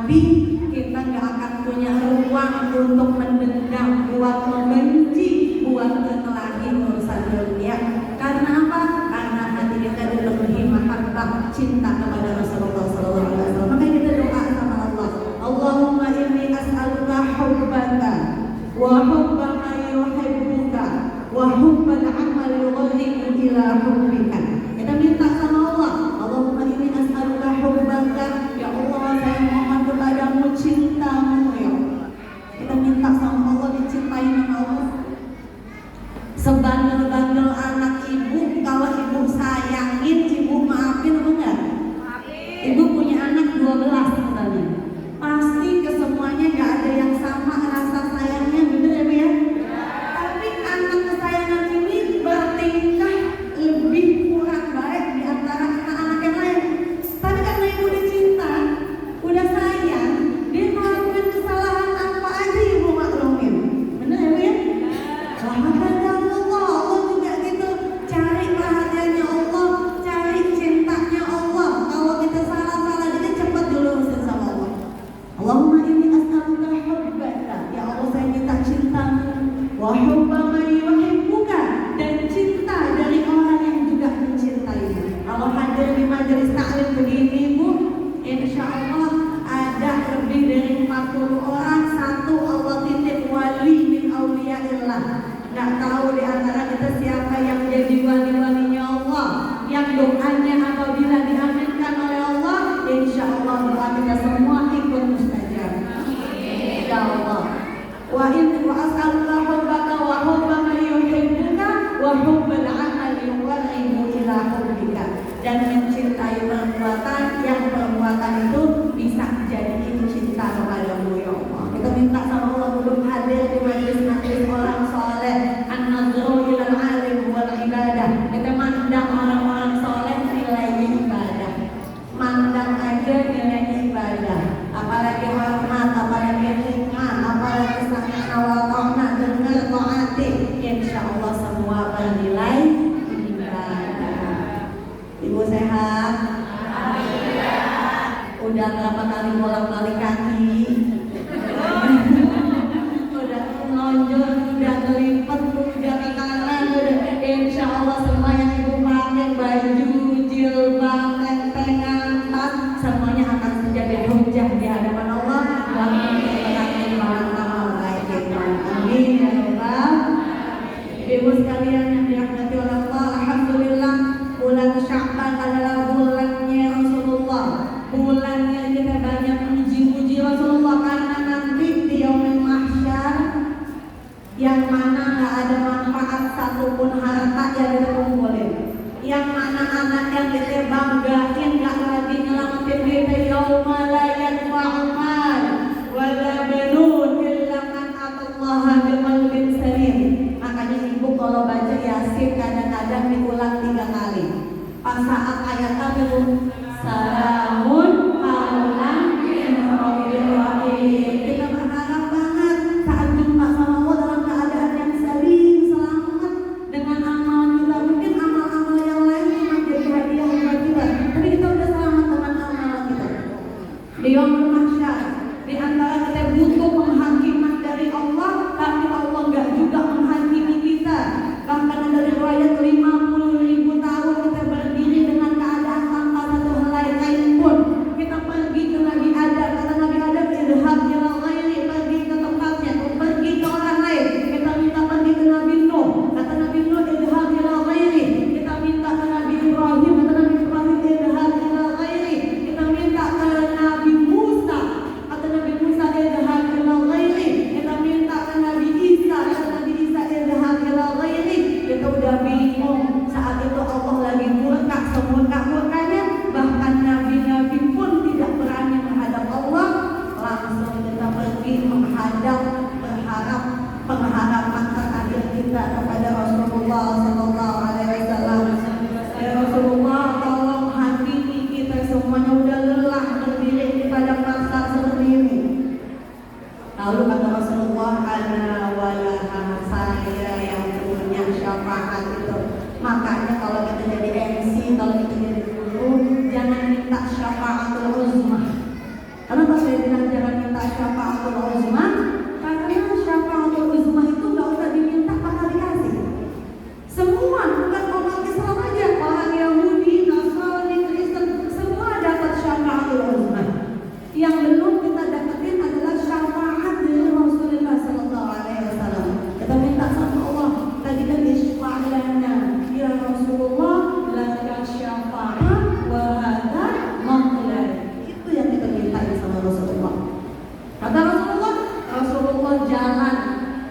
Nabi, kita nggak akan punya ruang untuk mendendam, buat membenci, buat ngelahi urusan dunia. Karena apa? Karena hati kita dipenuhi mahabbah, cinta kepada Rasulullah SAW. Maka kita doa sama Allah, Allahumma inni as'aluka hubbaka wa hubba man yuhibbuka wa hubbal amal yuqarribu ila hubbika. Kita minta sama Allah, Allahumma inni as'aluka hubbaka, ya Allah saya mohon kepadamu cintamu ya. Kita minta sama Allah dicintai sama Allah. Sebandel-bandel anak ibu, kalau ibu sayangin, ibu maafin apa enggak? Ibu punya anak 12 misalnya, pasti kesemuanya gak ada yang sama rasa sayangnya, bener ya Bu ya? Tapi anak kesayangan ini bertingkah lebih kurang baik di antara anak-anak yang lain. Tapi karena ibu dicinta, udah sayang, dia ngelakuin kesalahan apa aja ibu maklumin. Bener ya Bu ya? Allah juga gitu, cari perhatiannya Allah, cari cintanya Allah. Kalau kita salah-salah dikit, cepat dulu urusin sama Allah. Allahumma inni as'aluka hubbaka, ya Allah saya minta cintamu, wa hubba man yuhibbuka, dan cinta dari orang yang juga mencintaimu. Kalau hadir di majelis taklim begini Bu, insya Allah ada lebih dari 40 orang, satu Allah titip wali min auliyaillah. Nggak tahu di antara kita siapa yang menjadi wali-walinya Allah, yang doanya apabila diaminkan oleh Allah, insya Allah doa kita semua ikut mustajab. Ya Allah, wa in wa as'aluka hubbaka wa hubba man yuhibbuka wa hubbal amal yuqarribu ila hubbika, dan mencintai perbuatan yang perbuatan itu bisa jadiin cinta kepadamu ya Allah. Kita minta sama Allah belum hadir di majelis-majelis orang soleh, an-nazru ilal alim wal ibadah. Kita mandang orang-orang soleh nilainya ibadah, mandang aja nilainya ibadah, apalagi hormat, apalagi hikmah, apalagi sami'na wa ta'na, dengar taati, insya Allah semua bernilai ibadah. Ibu sehat? Udah berapa kali bolak-balik kaki? Udah ngelonjol, udah ngelipet, udah ke kanan, udah. Insya Allah semua yang ibu pakai, baju, jilbab, tentengan, tas, semuanya akan menjadi hujah di hadapan Allah. Amin ya Allah. Ibu sekalian yang dirahmati oleh Allah, alhamdulillah bulan Sya'ban adalah bulannya Rasulullah, bulannya kita banyak memuji-muji Rasulullah, karena nanti di yaumil mahsyar yang mana gak ada manfaat satupun harta yang kita kumpulin, yang mana anak yang kita banggain gak lagi nyelamatin kita, yauma la yanfa'u mal wala banun illa man atallaha biqalbin salim. Makanya ibu kalau baca Yasin kadang-kadang diulang 3 kali. Pas saat ayat apa Bu? Salamun qaulan min rabbil rahim. Kita berharap banget saat jumpa sama Allah dalam keadaan yang salim, selamat, dengan amal kita. Mungkin amal-amal yang lain cuma jadi hadiah buat kita, tapi kita udah selamat dengan amal kita. Di yaumul mahsyar, di antara kita butuh penghakiman dari Allah, tapi Allah enggak juga menghakimi kita. Bahkan ada riwayat 50.000 tahun kita berdiri dengan keadaan tanpa satu helai kain pun. Kita pergi ke Nabi Adam, kata Nabi Adam, idhab ila ghairi, pergi ke tempatnya, pergi ke orang lain. Kita minta pergi ke Nabi Nuh, kata Nabi Nuh, idhab ila ghairi. Kita minta ke Nabi Ibrahim, kata Nabi Ibrahim, idhab ila ghairi. Kita minta ke Nabi Musa, kata Nabi Musa, idhab ila ghairi. Kita minta ke Nabi Isa, kata Nabi Isa, idhab ila ghairi. Kita udah bingung saya bilang jangan minta syafaatul uzma? Karena syafaatul uzma itu nggak usah diminta bakal dikasih. Semua, bukan orang Islam aja, orang Yahudi, Nasrani, Kristen, semua dapat syafaatul uzma. Yang belum kita dapetin adalah syafaat dari Rasulullah SAW. Kita minta sama Allah, tadi kan isfa'lana ya Rasulullah laka syafa'ah wa hadha maqlad. Itu yang kita minta sama Rasulullah. Kata Rasulullah jalan,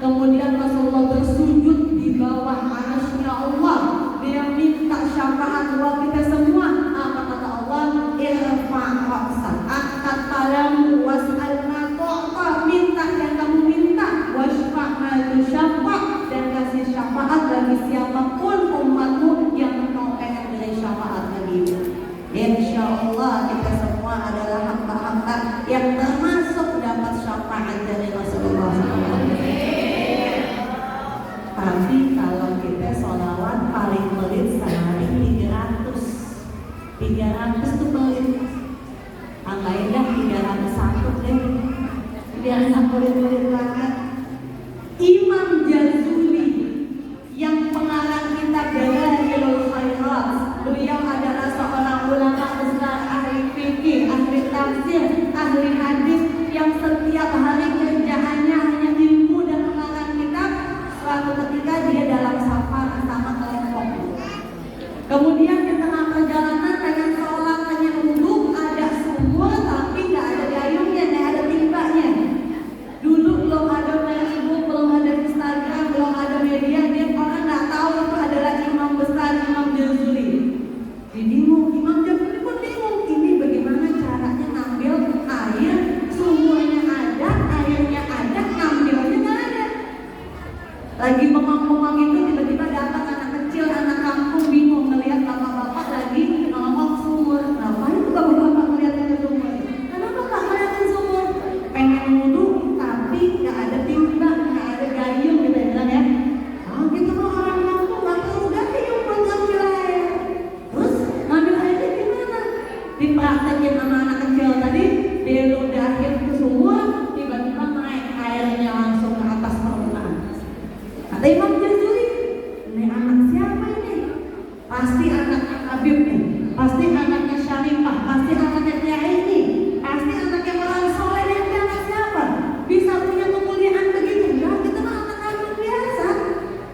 kemudian Rasulullah bersujud di bawah arasnya Allah. Dia minta syafaat buat kita semua. Apa kata Allah? Irfa' ra'sak, angkat padamu, was'al ma tu'ta, minta yang kamu minta, wasfa' ma tusyafa', dan kasih syafaat bagi siapapun umatmu yang mau pengen beri syafaat bagimu. Insyaallah kita semua adalah hamba-hamba yang termasuk dapat syafaat dari Rasulullah SAW. Tapi kalau kita sholawat paling pelit sehari 300 tuh pelit. Tambahin dah 301 deh, biar nggak pelit-pelit banget. Imam Jazuli yang pengarang kitab Dalailul Khairat, beliau adalah seorang ulama besar, ahli fikih, ahli tafsir, ahli hadis yang setiap hari kerjaannya hanya ilmu dan mengarang kitab. Suatu ketika dia dalam safar sama kelompok. Kemudian di tengah perjalanan pengen sholat, pengen wudhu, ada sumur tapi nggak ada gayungnya, nggak ada timbanya. Dulu belum ada Facebook, belum ada Instagram, belum ada media, dia orang nggak tahu itu adalah imam besar, Imam Jazuli. Bingung, Imam Jazuli pun bingung, ini bagaimana caranya ngambil air, sumurnya ada, airnya ada, ngambilnya nggak ada. Lagi bengong-bengong itu tiba-tiba datang anak kecil, anak kampung bingung ngelihat bapak-bapak lagi ngomong sumur. Ngapain tuh bapak-bapak ngeliatin ke sumur? Kenapa nggak ngeliatin sumur? Pengen wudhu tapi nggak ada timba, nggak ada gayung, kita bilang ya. Oh kita mau orang kampung nggak tahu gayung buat ngambil air. Terus ngambil airnya gimana? Dipraktekin sama anak kecil tadi, dia ludahin ke sumur, tiba-tiba naik airnya langsung ke atas permukaan. Kata Imam Jazuli, ini anak siapa ini? Pasti anaknya Habib nih, pasti anaknya Syarifah, pasti anaknya Kiai nih, pasti anaknya orang soleh. Ini anak siapa? Bisa punya kemuliaan begitu? Enggak, kita mah anak kampung biasa.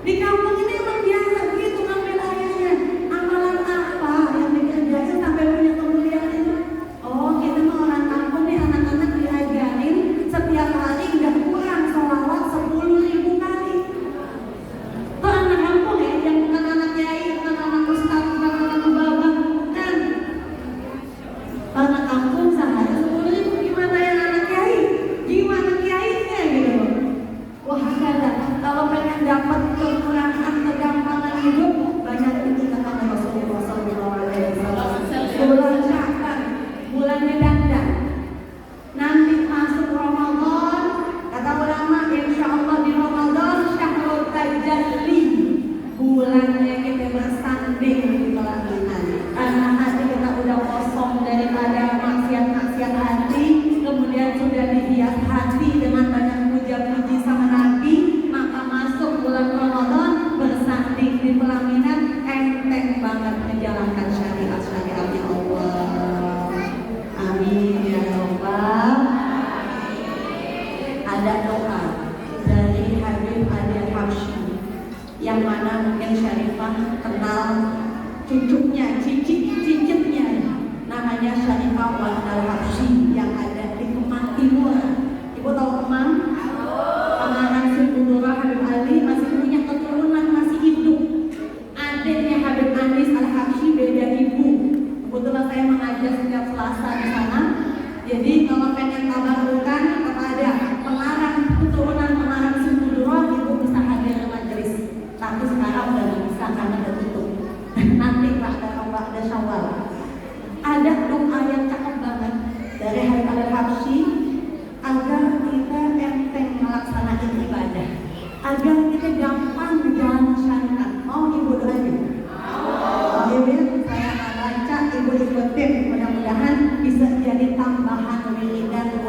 Di kampung ini emang biasa begitu ngambil airnya. Amalan apa yang dikerjain sampai punya kemuliaan itu? Oh, kita mah orang kampung nih, anak-anak diajarin setiap hari nggak kurang sholawat 10.000 kali. Itu anak kampung ya, yang bukan anak kiai, bukan anak ustaz, bukan anak babak, bukan. Anak kampung sehari 10.000, gimana yang anak kiai? Gimana kiainya gitu? Wah ada. Kalau pengen dapat kemurahan, kegampangan hidup, banyak itu kata Rasulullah SAW. Bulan Sya'ban, bulannya dandan. Nanti masuk Ramadan, kata ulama, insya Allah di Ramadan Syahrul Tajalli, bulannya kita bersanding di pelaminan. Karena hati kita udah kosong daripada maksiat-maksiat hati, kemudian sudah dihias hati dengan banyak puja-puji sama Nabi, maka masuk bulan Ramadan bersanding di pelaminan, enteng banget menjalankan syariat-syariatnya Allah. Amin ya Rabbal. Ada doa dari Habib Al-Habsyi yang mana mungkin Syarifah kenal cucunya, cicitnya, namanya Syarifah Al-Habsyi yang ada di Kemang Timur. Ibu tahu Kemang? Pengarang Syekh Habib Ali masih punya keturunan, masih hidup. Adiknya Habib Anis Al-Habsyi beda ibu. Kebetulan saya mengajar setiap Selasa di sana. Jadi kalau pengen tabarukan kepada pengarang keturunan pengarang Syekh ibu bisa hadir ke majelis. Tapi sekarang udah bisa karena udah tutup. Nanti ada Syawal. Ada doa yang cakep banget dari Habib Al-Habsyi agar kita enteng melaksanakan ibadah, agar kita gampang menjalani syariat. Mau ibu doain? Ibu saya akan baca, ibu ikutin, mudah-mudahan bisa jadi tambahan wiridan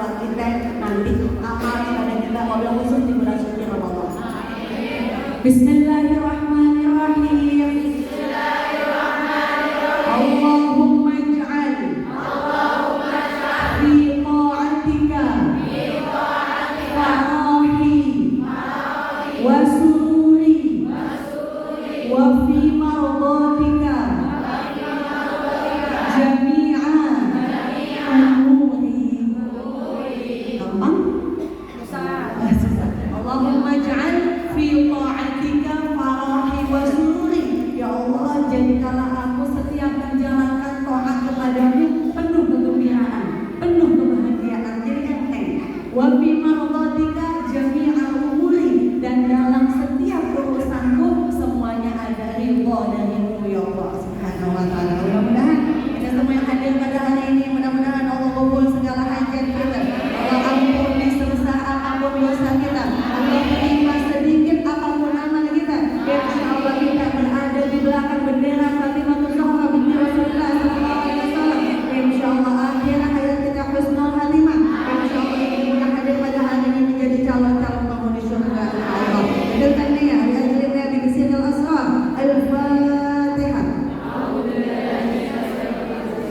Bismillahirrahmanirrahim. Allahumma ij'al fi ta'atika farahi wa sururi wa fi mardatika jami'a umuri. Gampang? Allahumma ij'al fi ta'atika farahi wa sururi. Ya Allah, jadikanlah aku setiap menjalankan taat kepadamu penuh kegembiraan, penuh kebahagiaan, jadi enteng. Wa fi mardatika jami'a umuri, dan dalam setiap urusanku semuanya ada ridha darimu ya Allah Subhanahu wa taala. Mudah-mudahan kita semua yang hadir pada hari ini, mudah-mudahan Allah kabul segala hajat kita. Allah ampuni sebesar apapun dosa kita. Allah terima sedikit apapun amal kita. Insyaallah kita berada di belakang bendera Fatimah Zahra binti Rasulullah sallallahu alaihi wasallam. Insyaallah akhir hayat kita husnul khatimah. Insyaallah kita yang hadir pada hari ini menjadi calon-calon penghuni surga Allah. Dengan niat ya ajlinya di kesinal asrar. Al-Fatihah.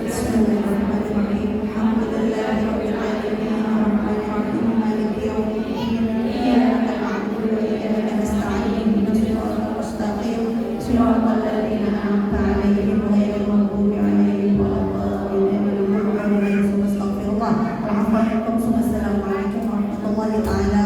Bismillahirrahmanirrahim. Alhamdulillahirabbil alamin. Arrahmanirrahim. Maliki yaumiddin. Iyyaka na'budu wa iyyaka nasta'in. Ihdinas siratal mustaqim. Siratal ladzina an'amta 'alaihim ghairil maghdubi 'alaihim waladdallin. Amin. Assalamualaikum warahmatullahi taala